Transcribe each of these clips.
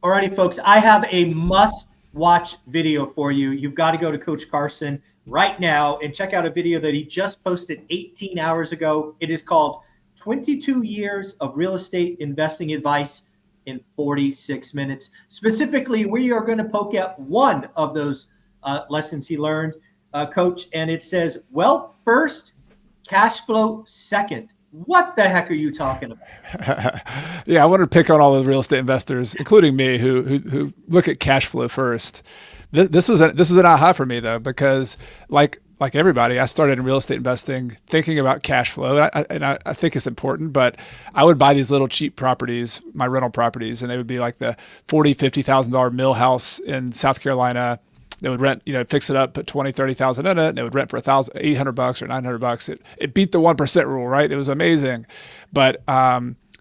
Alrighty, folks, I have a must-watch video for you. You've got to go to Coach Carson right now and check out a video that he just posted 18 hours ago. It is called 22 Years of Real Estate Investing Advice in 46 Minutes. Specifically, we are going to poke at one of those lessons he learned, Coach, and it says, wealth first, cash flow second. What the heck are you talking about? Yeah, I wanted to pick on all the real estate investors, including me, who look at cash flow first. This was an aha for me though, because like everybody, I started in real estate investing thinking about cash flow, and I think it's important. But I would buy these little cheap properties, my rental properties, and they would be like the $40,000-$50,000 mill house in South Carolina. They would rent, fix it up, put 20, 30,000 in it, and they would rent for $800 or $900. It beat the 1% rule, right? It was amazing. But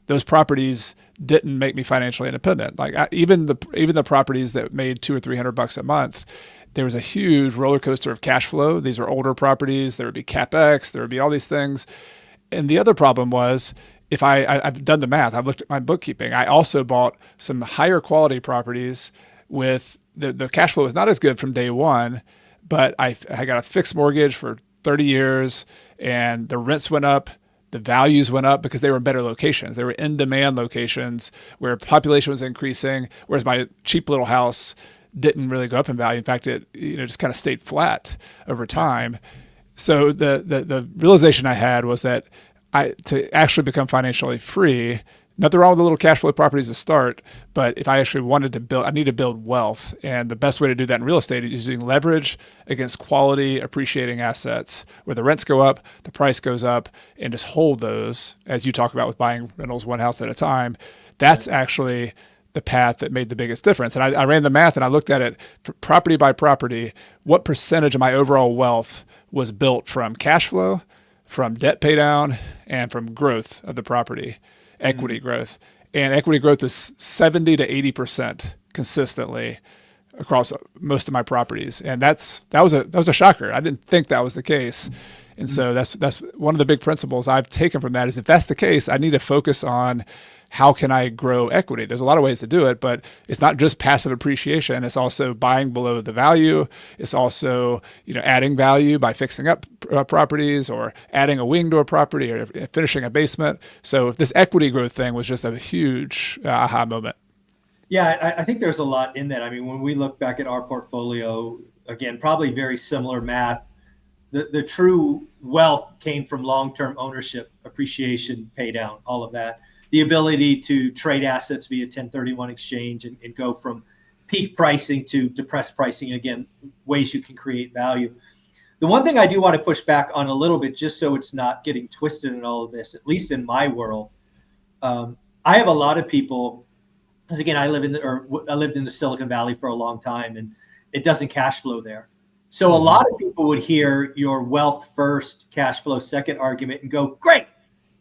those properties didn't make me financially independent. Like even the properties that made $200 or $300 a month, there was a huge roller coaster of cash flow. These are older properties. There would be CapEx. There would be all these things. And the other problem was, if I've done the math, I've looked at my bookkeeping. I also bought some higher quality properties with the cash flow was not as good from day one, but I got a fixed mortgage for 30 years and the rents went up, the values went up because they were in better locations. They were in demand locations where population was increasing, whereas my cheap little house didn't really go up in value. In fact, it just kind of stayed flat over time. So the realization I had was that to actually become financially free, nothing wrong with the little cash flow properties to start, but if I actually wanted to build, I need to build wealth. And the best way to do that in real estate is using leverage against quality appreciating assets where the rents go up, the price goes up, and just hold those, as you talk about with buying rentals one house at a time. That's actually the path that made the biggest difference. And I ran the math and I looked at it property by property. What percentage of my overall wealth was built from cash flow, from debt pay down, and from growth of the property? Equity growth. And equity growth is 70 to 80% consistently across most of my properties. And that was a shocker. I didn't think that was the case. And so that's one of the big principles I've taken from that is, if that's the case, I need to focus on how can I grow equity? There's a lot of ways to do it, but it's not just passive appreciation. It's also buying below the value. It's also, adding value by fixing up properties or adding a wing to a property or finishing a basement. So if this equity growth thing was just a huge aha moment. Yeah, I think there's a lot in that. I mean, when we look back at our portfolio, again, probably very similar math. The true wealth came from long-term ownership, appreciation, pay down, all of that. The ability to trade assets via 1031 exchange and go from peak pricing to depressed pricing, again, ways you can create value. The one thing I do want to push back on a little bit, just so it's not getting twisted in all of this, at least in my world, I have a lot of people, because again, I lived in the Silicon Valley for a long time, and it doesn't cash flow there. So a lot of people would hear your wealth first, cash flow second argument and go, great,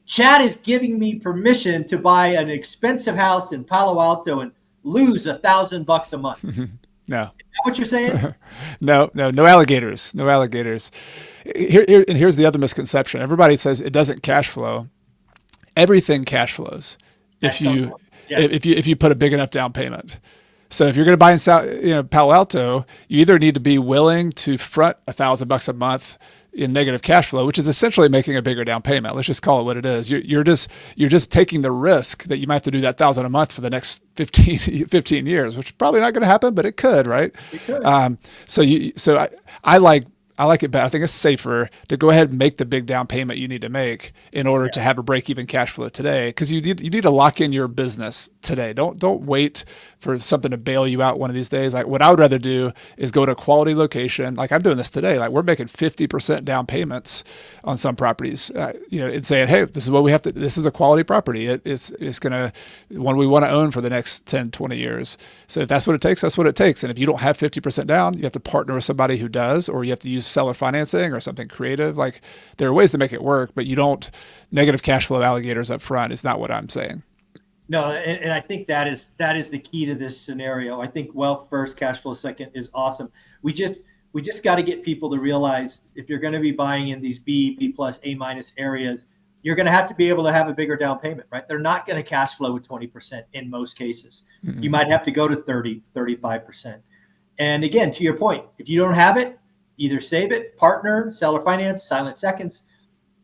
Chad is giving me permission to buy an expensive house in Palo Alto and lose $1,000 a month. No. Is that what you're saying? No alligators. No alligators. Here's the other misconception. Everybody says it doesn't cash flow. Everything cash flows if you put a big enough down payment. So if you're going to buy in Palo Alto, you either need to be willing to front $1,000 a month in negative cash flow, which is essentially making a bigger down payment. Let's just call it what it is. You're just taking the risk that you might have to do that $1,000 a month for the next 15 years, which is probably not going to happen, but it could, right? It could. So I like it better. I think it's safer to go ahead and make the big down payment you need to make in order to have a break-even cash flow today, because you need to lock in your business today. Don't wait for something to bail you out one of these days. Like, what I would rather do is go to a quality location. Like I'm doing this today. Like we're making 50% down payments on some properties, and saying, hey, this is what we have to, this is a quality property. It's one we want to own for the next 10, 20 years. So if that's what it takes, that's what it takes. And if you don't have 50% down, you have to partner with somebody who does, or you have to use seller financing or something creative. Like there are ways to make it work, but you don't negative cash flow alligators up front is not what I'm saying. No, and I think that is the key to this scenario. I think wealth first, cash flow second is awesome. We just got to get people to realize, if you're going to be buying in these B plus, A minus areas, you're going to have to be able to have a bigger down payment, right? They're not going to cash flow with 20% in most cases. You might have to go to 30, 35%. And again, to your point, if you don't have it, either save it, partner, seller finance, silent seconds.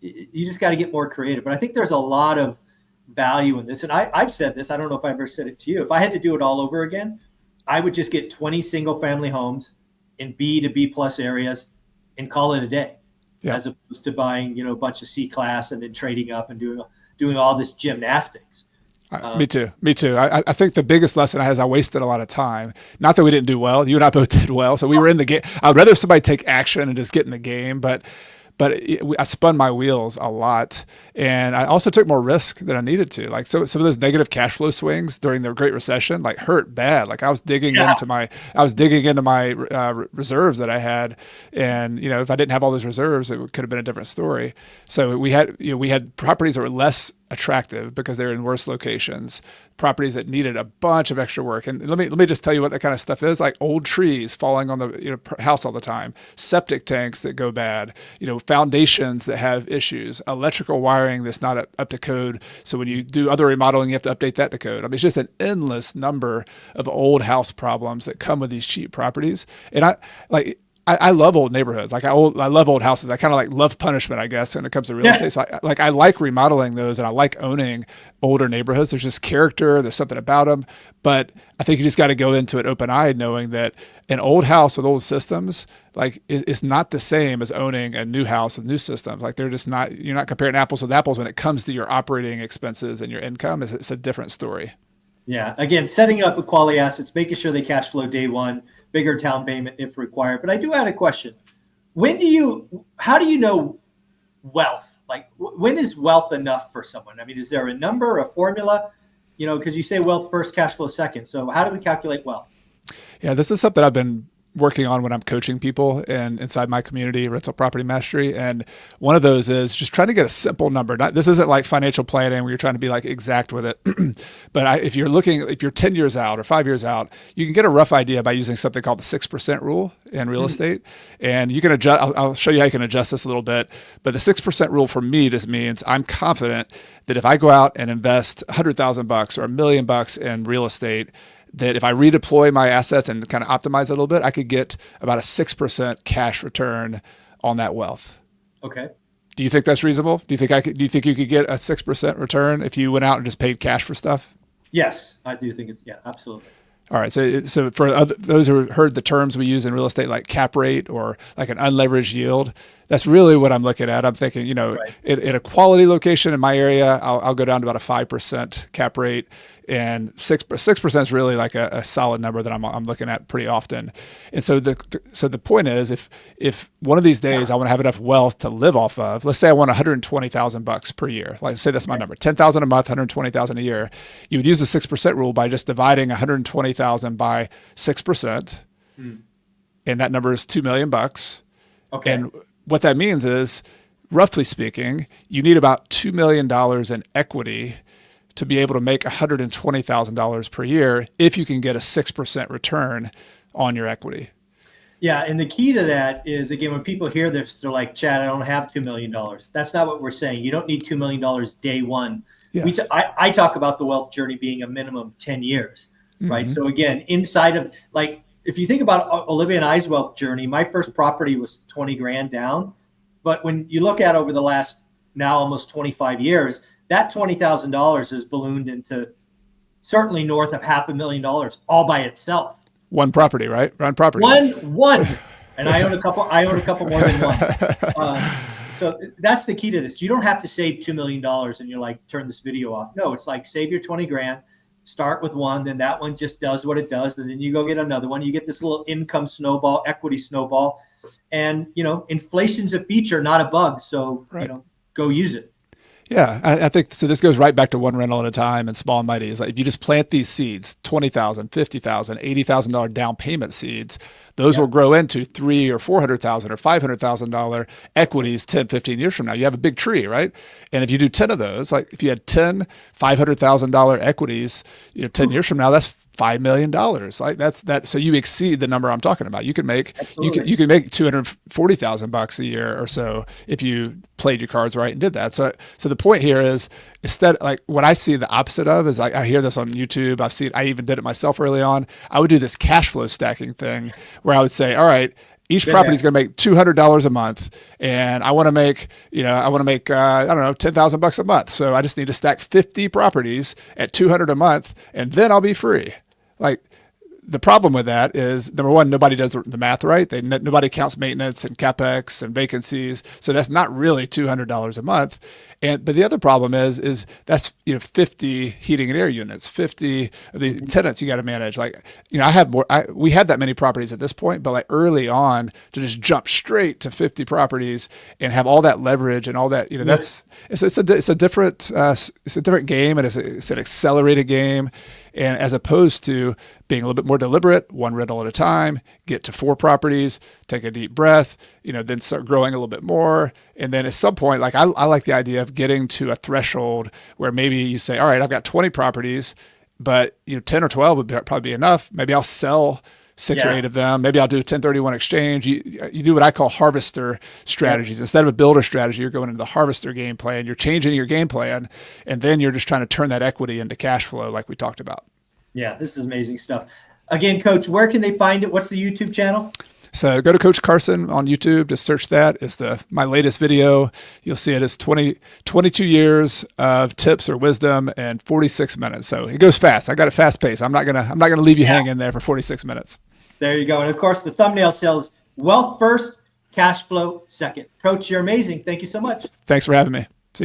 You just got to get more creative. But I think there's a lot of value in this. And I've said this, I don't know if I ever said it to you. If I had to do it all over again, I would just get 20 single family homes in B to B plus areas and call it a day, as opposed to buying, a bunch of C class and then trading up and doing all this gymnastics. Me too. I think the biggest lesson I had is I wasted a lot of time. Not that we didn't do well. You and I both did well. So we were in the game. I'd rather somebody take action and just get in the game. But I spun my wheels a lot, and I also took more risk than I needed to. Like some of those negative cash flow swings during the Great Recession, like hurt bad. Like I was digging into my reserves that I had, and if I didn't have all those reserves, it could have been a different story. So we had properties that were less attractive because they're in worse locations, properties that needed a bunch of extra work. And let me just tell you what that kind of stuff is: like old trees falling on the house all the time, septic tanks that go bad, foundations that have issues, electrical wiring that's not up to code. So when you do other remodeling, you have to update that to code. I mean, it's just an endless number of old house problems that come with these cheap properties. And I love old neighborhoods. Like I love old houses. I kind of love punishment, I guess, when it comes to real estate. So I like remodeling those, and I like owning older neighborhoods. There's just character. There's something about them. But I think you just got to go into it open-eyed, knowing that an old house with old systems, is not the same as owning a new house with new systems. Like they're just not. You're not comparing apples with apples when it comes to your operating expenses and your income. It's a different story. Yeah. Again, setting up with quality assets, making sure they cash flow day one. Bigger down payment if required. But I do have a question. How do you know wealth? Like when is wealth enough for someone? I mean, is there a number, a formula? Because you say wealth first, cash flow second. So how do we calculate wealth? Yeah, this is something I've been working on when I'm coaching people and inside my community, Rental Property Mastery. And one of those is just trying to get a simple number. This isn't like financial planning where you're trying to be exact with it. But if you're 10 years out or 5 years out, you can get a rough idea by using something called the 6% rule in real estate. And you can adjust, I'll show you how you can adjust this a little bit. But the 6% rule for me just means I'm confident that if I go out and invest $100,000 or $1 million in real estate, that if I redeploy my assets and kind of optimize it a little bit, I could get about a 6% cash return on that wealth. Okay. Do you think that's reasonable? Do you think you could get a 6% return if you went out and just paid cash for stuff? Yes, I do think absolutely. All right. So for those who heard the terms we use in real estate, like cap rate or like an unleveraged yield, that's really what I'm looking at. I'm thinking, right. in a quality location in my area, I'll go down to about a 5% cap rate, and 6% is really like a solid number that I'm looking at pretty often. And so the point is, if one of these days I want to have enough wealth to live off of, let's say I want $120,000 per year. Let's say that's my number, $10,000 a month, $120,000 a year. You would use the 6% rule by just dividing $120,000 by 6%, and that number is $2 million. Okay. And what that means is, roughly speaking, you need about $2 million in equity to be able to make $120,000 per year if you can get a 6% return on your equity. Yeah, and the key to that is, again, when people hear this, they're like, Chad, I don't have $2 million. That's not what we're saying. You don't need $2 million day one. Yes. I talk about the wealth journey being a minimum of 10 years, right? So again, inside of, if you think about Olivia and I's wealth journey, my first property was 20 grand down. But when you look at over the last now almost 25 years, that $20,000 has ballooned into certainly north of $500,000 all by itself. One property, right? One property. One. And I own a couple more than one. So that's the key to this. You don't have to save $2 million and you're like, turn this video off. No, it's like save your 20 grand. Start with one, then that one just does what it does. And then you go get another one. You get this little income snowball, equity snowball. And, inflation's a feature, not a bug. So, right. Go use it. Yeah, I think so. This goes right back to one rental at a time and small and mighty. Is like if you just plant these seeds, $20,000, $50,000, $80,000 down payment seeds, those will grow into $300,000 or $400,000 or $500,000 equities 10, 15 years from now. You have a big tree, right? And if you do 10 of those, like if you had 10 $500,000 equities, 10 years from now, that's $5 million. Like that's that. So you exceed the number I'm talking about. You can make, Absolutely. you can make $240,000 a year or so if you played your cards right and did that. So the point here is, instead, like what I see the opposite of is, I hear this on YouTube. I even did it myself early on. I would do this cash flow stacking thing where I would say, all right, each property is going to make $200 a month, and I want to make, I don't know, $10,000 a month. So I just need to stack 50 properties at 200 a month, and then I'll be free. Like, the problem with that is, number one, nobody does the math right. Nobody counts maintenance and capex and vacancies, so that's not really $200 a month. But the other problem is that's 50 heating and air units, 50 of the tenants you got to manage. Like, I have more. We had that many properties at this point, but like early on, to just jump straight to 50 properties and have all that leverage and all that, that's it's a different game, and it's an accelerated game. And as opposed to being a little bit more deliberate, one rental at a time, get to 4 properties, take a deep breath, then start growing a little bit more. And then at some point, like I like the idea of getting to a threshold where maybe you say, all right, I've got 20 properties, but 10 or 12 would probably be enough. Maybe I'll sell 6 or 8 of them. Maybe I'll do a 1031 exchange. You do what I call harvester strategies. Yeah. Instead of a builder strategy, you're going into the harvester game plan. You're changing your game plan, and then you're just trying to turn that equity into cash flow like we talked about. Yeah, this is amazing stuff. Again, Coach, where can they find it? What's the YouTube channel? So go to Coach Carson on YouTube. Just search that. It's my latest video. You'll see it as 22 years of tips or wisdom and 46 minutes. So it goes fast. I got it fast paced. I'm not gonna leave you hanging there for 46 minutes. There you go. And of course, the thumbnail says wealth first, cash flow second. Coach, you're amazing. Thank you so much. Thanks for having me.